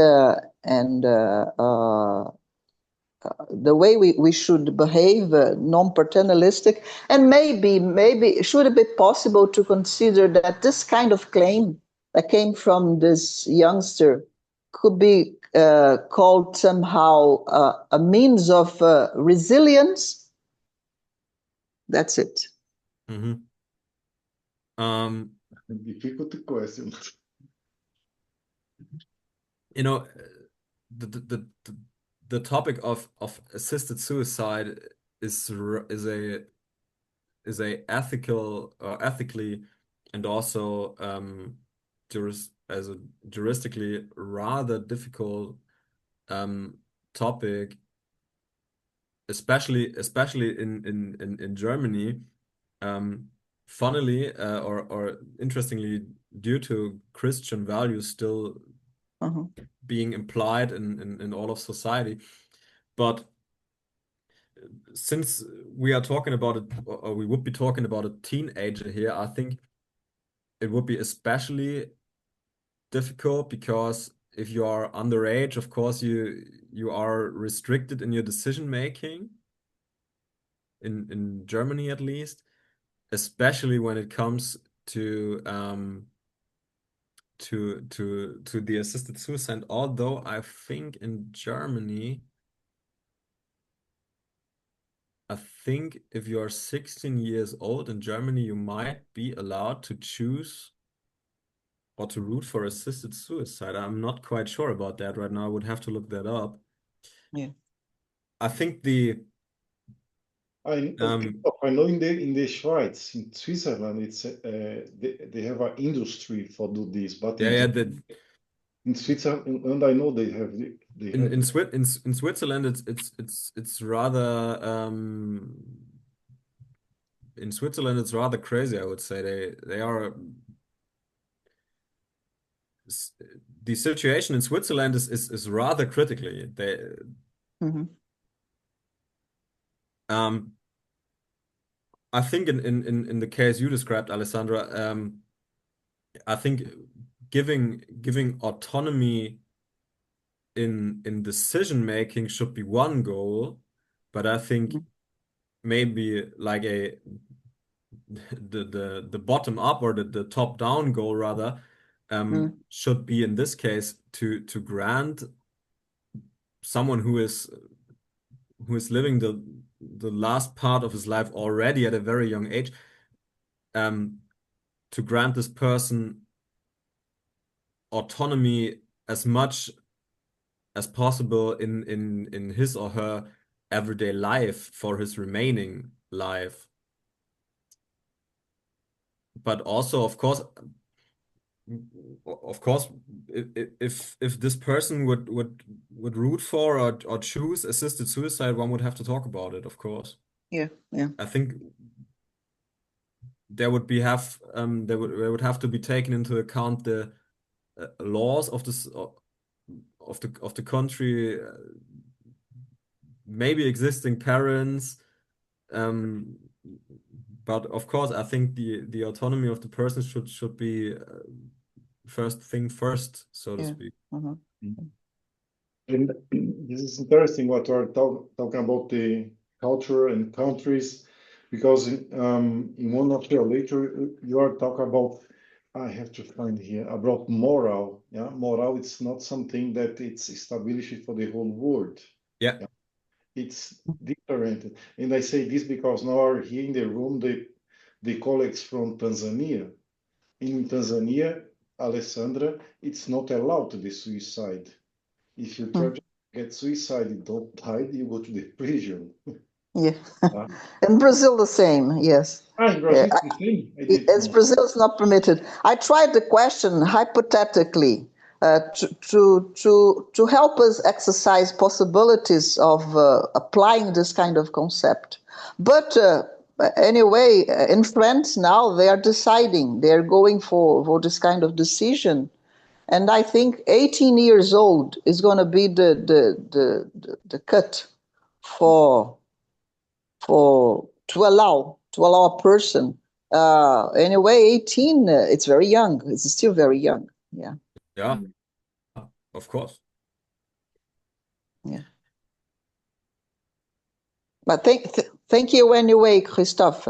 the way we should behave, non-paternalistic, and maybe should it be possible to consider that this kind of claim that came from this youngster could be called somehow a means of resilience? That's it. Difficult question. You know, the topic of assisted suicide is a ethically and also as a juristically rather difficult topic, especially in Germany. Funnily or interestingly, due to Christian values still being implied in all of society. But since we are talking about it, or we would be talking about a teenager here, I think it would be especially difficult because if you are underage, of course you are restricted in your decision making in Germany at least, especially when it comes to the assisted suicide. Although I think in Germany, I think if you are 16 years old in Germany, you might be allowed to choose or to root for assisted suicide. I'm not quite sure about that right now. I would have to look that up. Yeah. I think I know in the Schweiz, in Switzerland, it's they have an industry for do this, but in Switzerland, and I know they have in Switzerland it's rather in Switzerland it's rather crazy, I would say. They are the situation in Switzerland is rather critically. I think in the case you described, Alessandra, I think giving autonomy in decision making should be one goal, but I think maybe like the bottom up or the top down goal rather should be in this case to grant someone who is living the last part of his life already at a very young age, to grant this person autonomy as much as possible in his or her everyday life for his remaining life. But also, of course, if this person would root for or choose assisted suicide, one would have to talk about it, of course. Yeah. I think there would have to be taken into account the laws of this of the country, maybe existing parents, but of course I think the autonomy of the person should be first thing first, so to speak. And this is interesting what we're talking about the culture and countries, because in one of your later you are talking about, I have to find here, about moral. Yeah, moral, it's not something that it's established for the whole world. Yeah. It's different. And I say this because now are here in the room the colleagues from Tanzania. In Tanzania, Alessandra, it's not allowed to be suicide. If you try to get suicide, you don't die, you go to the prison. Yeah. In Brazil, the same, yes. In Brazil, it's the same. As Brazil is not permitted. I tried the question hypothetically to help us exercise possibilities of applying this kind of concept. But anyway, in France now, they are deciding, they're going for this kind of decision. And I think 18 years old is going to be the cut to allow a person. Anyway, 18, it's very young. It's still very young. Yeah. Yeah, of course. Yeah. But thank you anyway, Christoph.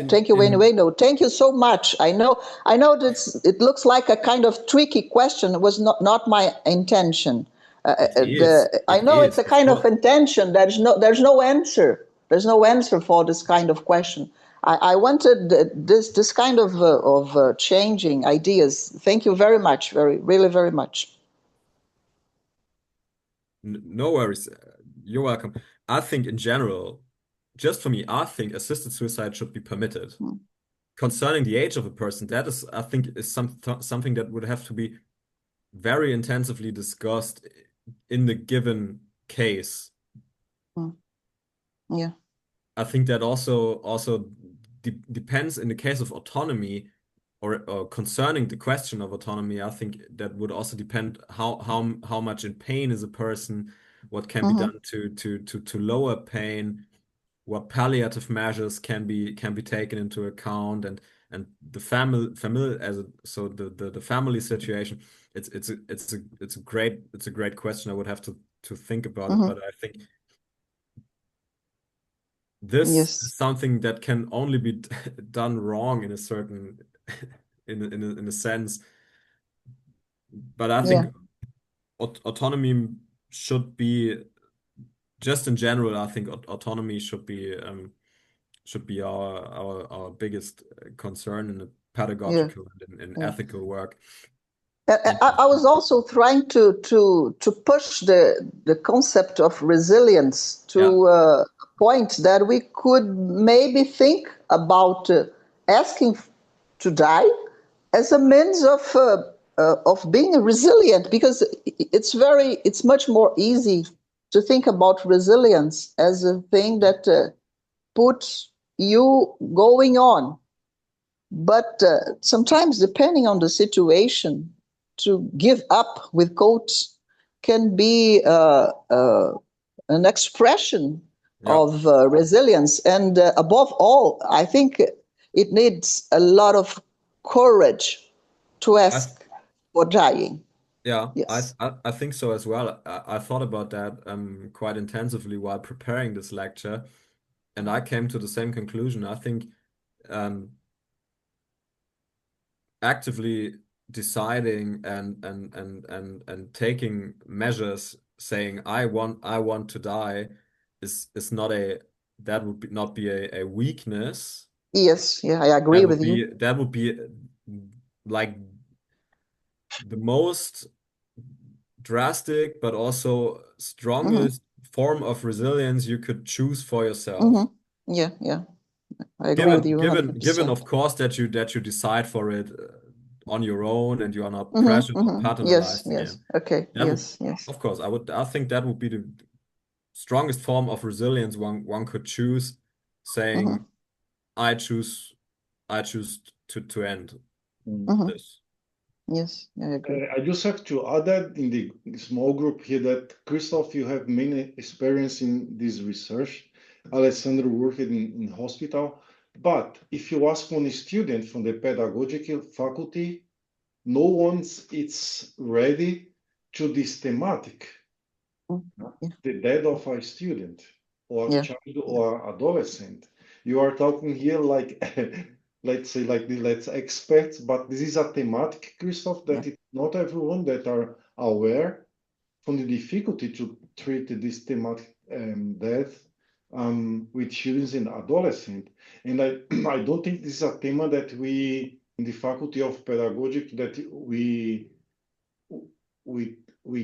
Thank you anyway. No, thank you so much. I know that it looks like a kind of tricky question. It was not my intention. I know it's a kind of intention. There's no answer. There's no answer for this kind of question. I wanted this kind of changing ideas. Thank you very much, really very much. No worries. You're welcome. I think in general, just for me, I think assisted suicide should be permitted. Concerning the age of a person, that is, I think, is something that would have to be very intensively discussed in the given case. Yeah. I think that also depends in the case of autonomy or concerning the question of autonomy. I think that would also depend how much in pain is a person, what can be done to lower pain, what palliative measures can be taken into account, and and the family as the family situation. It's a great question. I would have to think about it, but I think this Yes. is something that can only be done wrong in a certain in a sense. But I think autonomy should be, just in general, I think autonomy should be our biggest concern in the pedagogical and in ethical work. I was also trying to push the concept of resilience to a point that we could maybe think about asking to die as a means of being resilient, because it's much more easy to think about resilience as a thing that puts you going on. But sometimes, depending on the situation, to give up with quotes can be an expression of resilience. And above all, I think it needs a lot of courage to ask for dying. Yeah, Yes. I think so as well. I thought about that quite intensively while preparing this lecture, and I came to the same conclusion. I think actively deciding and taking measures, saying I want to die, is not that would not be a weakness. Yes, yeah, I agree with you. That would be like the most drastic but also strongest form of resilience you could choose for yourself. Yeah, I agree with you 100%. Given of course that you decide for it on your own and you are not pressured or paternalized again. Okay. Yes. Of course, I think that would be the strongest form of resilience one could choose, saying I choose to end this. Yes, I agree. I just have to add that in the small group here that, Christoph, you have many experience in this research. Alessandro worked in hospital. But if you ask one student from the pedagogical faculty, no one's it's ready to this thematic. The death of a student or child or adolescent. You are talking here like let's say like let's experts, but this is a thematic, Christoph, that it's not everyone that are aware from the difficulty to treat this thematic death with children and adolescents. And I don't think this is a thema that we in the Faculty of Pedagogy that we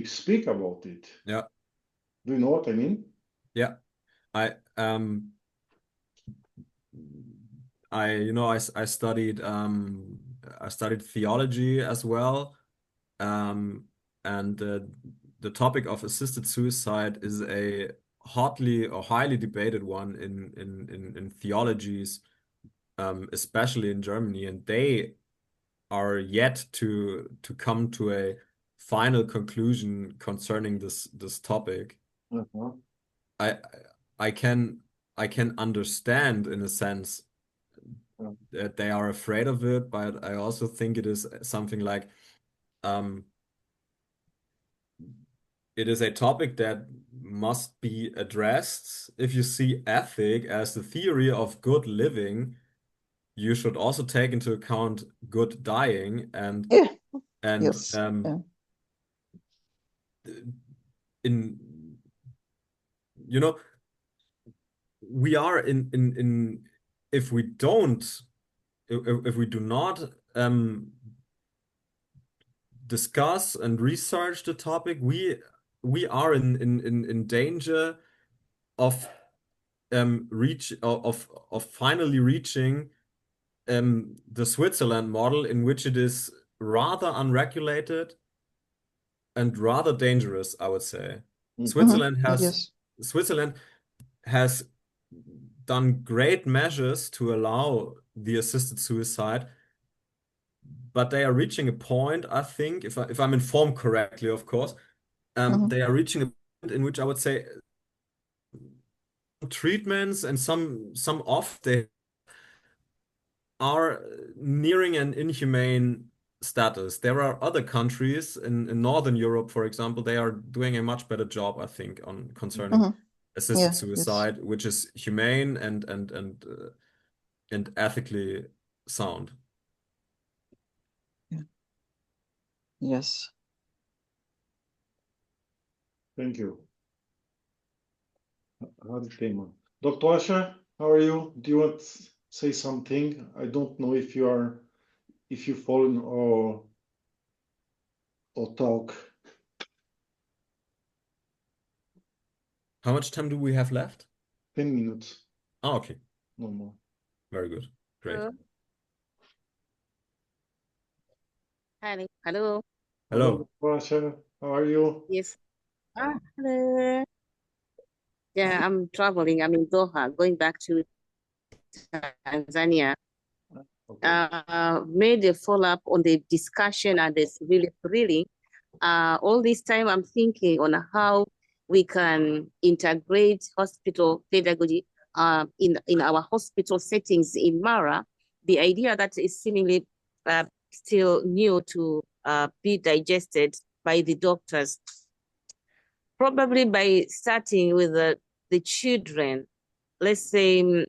speak about it. Yeah. Do you know what I mean? Yeah. I studied theology as well, and the topic of assisted suicide is a hotly or highly debated one in theologies, especially in Germany, and they are yet to come to a final conclusion concerning this topic. I can understand in a sense that they are afraid of it, but I also think it is something like it is a topic that must be addressed. If you see ethic as the theory of good living, you should also take into account good dying and in we are in if we do not discuss and research the topic, we are in danger of finally reaching the Switzerland model, in which it is rather unregulated and rather dangerous, I would say. Switzerland has done great measures to allow the assisted suicide, but they are reaching a point, I think, if I'm informed correctly, of course, they are reaching a point in which I would say treatments and some off they are nearing an inhumane status. There are other countries in Northern Europe, for example, they are doing a much better job, I think, on concerning Mhm. assisted Yeah, yes. suicide, which is humane and ethically sound. Yes. Thank you. Dr. Asher, how are you? Do you want to say something? I don't know if you fallen or talk. How much time do we have left? 10 minutes. Oh, okay. No more. Very good. Great. Hello. Hi. Hello. Hello. Dr. Asher, how are you? Yes. Hello. Yeah, I'm traveling. I'm in Doha, going back to Tanzania. Okay. Made a follow-up on the discussion, and it's really thrilling. All this time, I'm thinking on how we can integrate hospital pedagogy in our hospital settings in Mara. The idea that is seemingly still new to be digested by the doctors, probably by starting with the children, let's say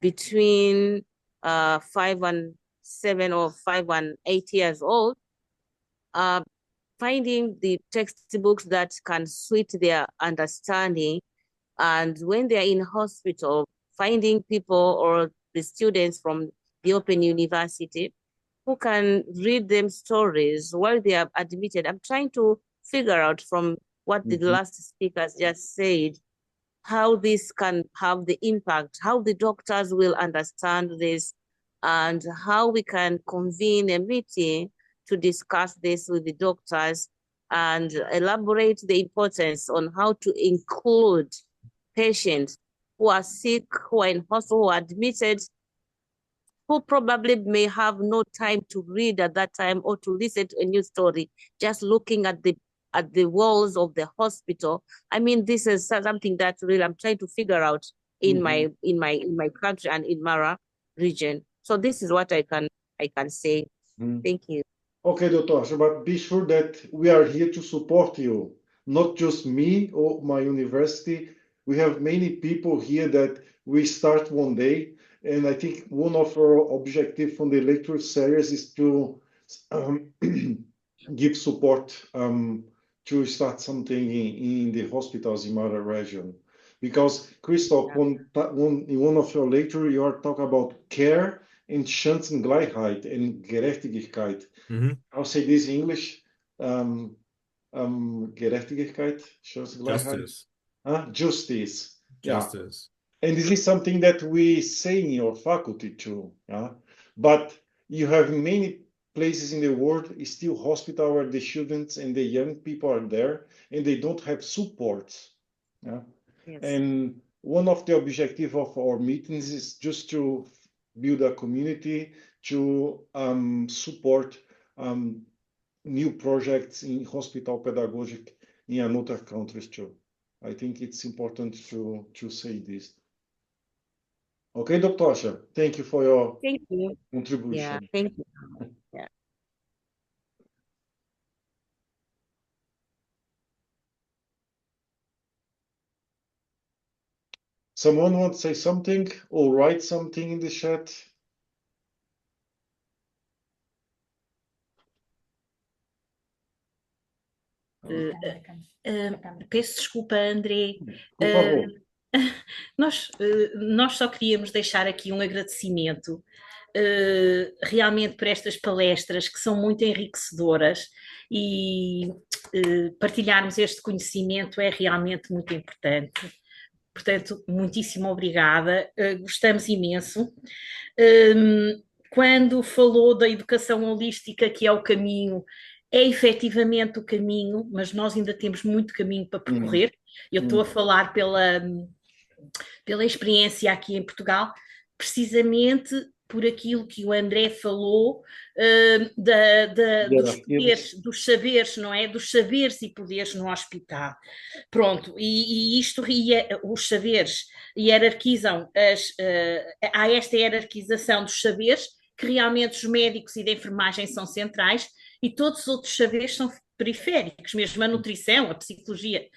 between 5 and 7 or 5 and 8 years old, finding the textbooks that can suit their understanding. And when they're in hospital, finding people or the students from the Open University who can read them stories while they are admitted. I'm trying to figure out from what the last speakers just said, how this can have the impact, how the doctors will understand this, and how we can convene a meeting to discuss this with the doctors and elaborate the importance on how to include patients who are sick, who are in hospital, who are admitted, who probably may have no time to read at that time or to listen to a news story, just looking at the walls of the hospital. I mean, this is something that really I'm trying to figure out in my country and in Mara region. So this is what I can say. Thank you. Okay, Dr. Asher, but be sure that we are here to support you, not just me or my university. We have many people here that we start one day, and I think one of our objectives from the lecture series is to give support to start something in the hospitals in Mara region. Because Christoph, in one of your lectures, you are talking about care and Chancengleichheit and Gerechtigkeit. I'll say this in English. Gerechtigkeit, Chancengleichheit. Justice. Justice. Justice. Yeah. And this is something that we say in your faculty too. Yeah. But you have many places in the world, still hospital where the students and the young people are there and they don't have support. Yeah. Yes. And one of the objectives of our meetings is just to build a community, to support new projects in hospital pedagogic in another countries too. I think it's important to say this. Okay, Dr. Asher, thank you for your contribution. Yeah, thank you. Yeah. Someone want to say something or write something in the chat? Peço desculpa, André. Por favor. Nós só queríamos deixar aqui um agradecimento realmente por estas palestras que são muito enriquecedoras e partilharmos este conhecimento é realmente muito importante. Portanto, muitíssimo obrigada, gostamos imenso. Quando falou da educação holística, que é o caminho, é efetivamente o caminho, mas nós ainda temos muito caminho para percorrer. Eu estou a falar pela experiência aqui em Portugal, precisamente por aquilo que o André falou, dos saberes, não é? Dos saberes e poderes no hospital. Pronto, os saberes hierarquizam, há esta hierarquização dos saberes, que realmente os médicos e da enfermagem são centrais, e todos os outros saberes são periféricos, mesmo a nutrição, a psicologia,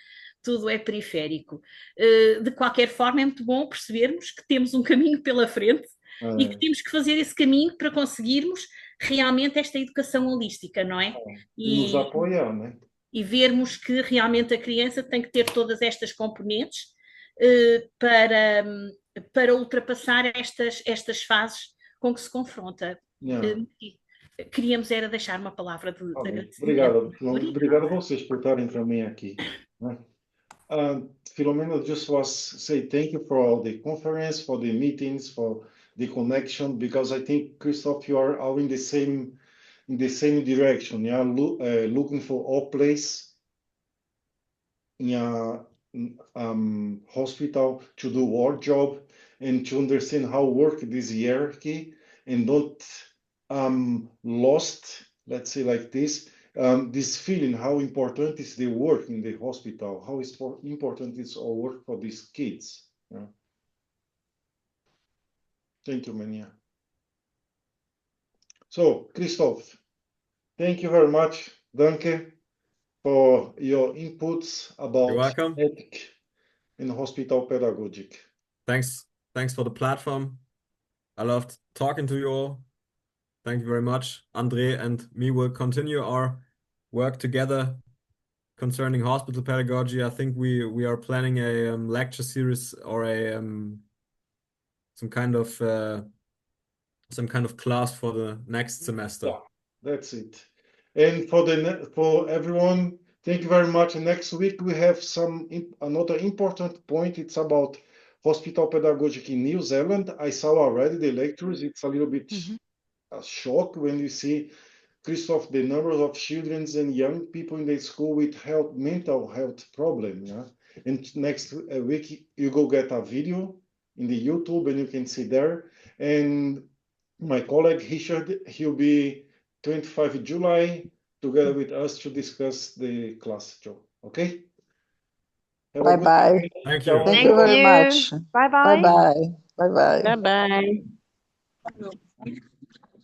tudo é periférico. De qualquer forma, é muito bom percebermos que temos um caminho pela frente e que temos que fazer esse caminho para conseguirmos realmente esta educação holística, não é? Nos apoiar, né? E vermos que realmente a criança tem que ter todas estas componentes para ultrapassar estas fases com que se confronta. Queríamos era deixar uma palavra de agradecimento. Obrigado a vocês por estarem também aqui. Philomena just was say thank you for all the conference, for the meetings, for the connection, because I think, Christoph, you are all in the same direction. You are looking for all place in a hospital to do our job and to understand how work this hierarchy and don't lost, let's say like this feeling how important is the work in the hospital, how important is our work for these kids. Thank you, Mania. So, Christoph, thank you very much, Danke, for your inputs about ethic in hospital pedagogic. Thanks for the platform. I loved talking to you all. Thank you very much. Andre and me will continue our work together concerning hospital pedagogy. I think we are planning a lecture series or a some kind of class for the next semester. Yeah, that's it. And for everyone, thank you very much. Next week we have another important point. It's about hospital pedagogy in New Zealand. I saw already the lectures. It's a little bit a shock when you see, Christoph, the numbers of children and young people in the school with mental health problems. Yeah? And next week you go get a video in the YouTube and you can see there. And my colleague Richard, he'll be 25 July together with us to discuss the class job. Okay? Bye-bye. Thank you. Thank you very much. Bye-bye. Bye-bye. Bye-bye. Bye-bye.